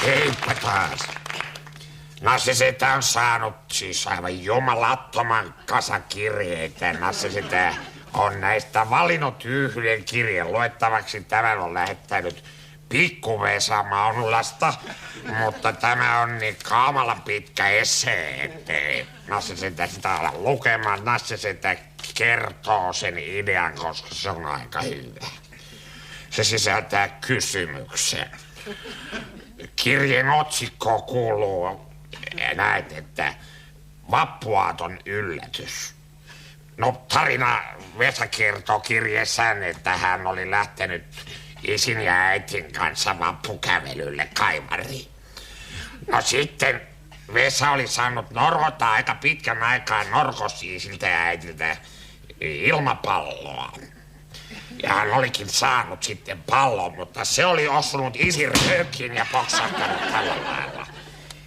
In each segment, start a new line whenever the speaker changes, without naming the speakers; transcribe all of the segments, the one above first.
Heippa taas. Nassisetä on saanut siis aivan jumalattoman kasakirjeitä. Nassisetä on näistä valinnut yhden kirjeen luettavaksi. Tämän on lähettänyt Pikku Vesa Maunulasta, mutta tämä on niin kamalan pitkä essee, ettei Nassisetä sitä ala lukemaan. Nassisetä kertoo sen idean, koska se on aika hyvä. Se sisältää kysymyksen. Kirjeen otsikko kuuluu näin, että vappuaaton yllätys. No tarina Vesa kertoo kirjeessään, että hän oli lähtenyt isin ja äitin kanssa vappukävelylle Kaimariin. No sitten Vesa oli saanut norhota aika pitkän aikaa norkosi isiltä ja äitiltä ilmapalloa. Ja hän olikin saanut sitten pallon, mutta se oli osunut isin röökiin ja poksahtanut tällä lailla.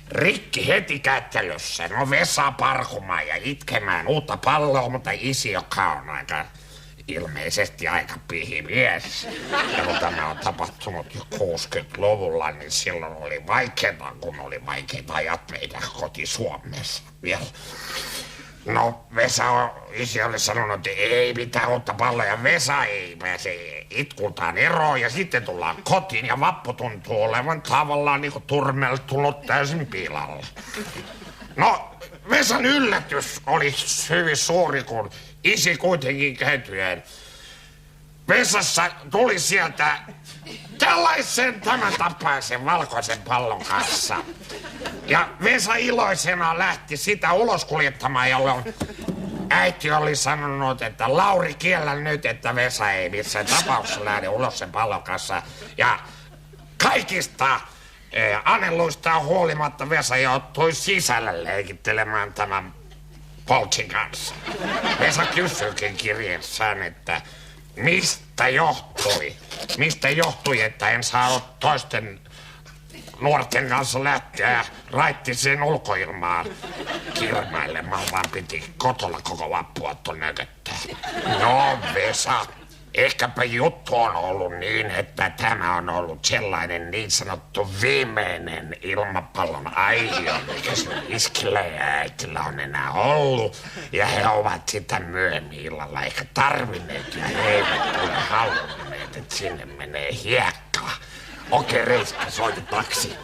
Rikki heti kättelyssä. No Vesa parkumaan ja itkemään uutta palloa, mutta isi, joka on aika ilmeisesti aika pihimies. Ja kun tämä on tapahtunut jo 60-luvulla, niin silloin oli vaikeaa, kun oli vaikeita ajat meidän koti-Suomessa vielä. No isi oli sanonut, että ei mitään uutta palloa ja Vesa ei pääse itkultaan eroon ja sitten tullaan kotiin ja vappu tuntuu olevan tavallaan niin kuin turmeltunut täysin pilalla. No Vesan yllätys oli hyvin suuri, kun isi kuitenkin käytyen. Vesassa tuli sieltä tällaisen tämän tapaisen valkoisen pallon kanssa. Ja Vesa iloisena lähti sitä ulos kuljettamaan, jolloin äiti oli sanonut, että Lauri kiellä nyt, että Vesa ei missään tapauksessa lähde ulos sen pallon kanssa. Ja kaikista anelluista huolimatta Vesa joutui sisälle leikittelemään tämän poltsin kanssa. Vesa kysyykin kirjeessään, että mistä johtui, että en saanut toisten nuorten kanssa lähteä raittiseen ulkoilmaan kirmailemaan, vaan piti kotolla koko vappuaatto nököttää. No Vesa, ehkäpä juttu on ollut niin, että tämä on ollut sellainen niin sanottu viimeinen ilmapallon aihio, mikä sen iskillä ja äitillä on enää ollut. Ja he ovat sitä myöhemmin illalla eikä tarvinneet ja he eivät ole halunneet, että sinne menee hiekkaa. Okei, Reiska, soita taksi.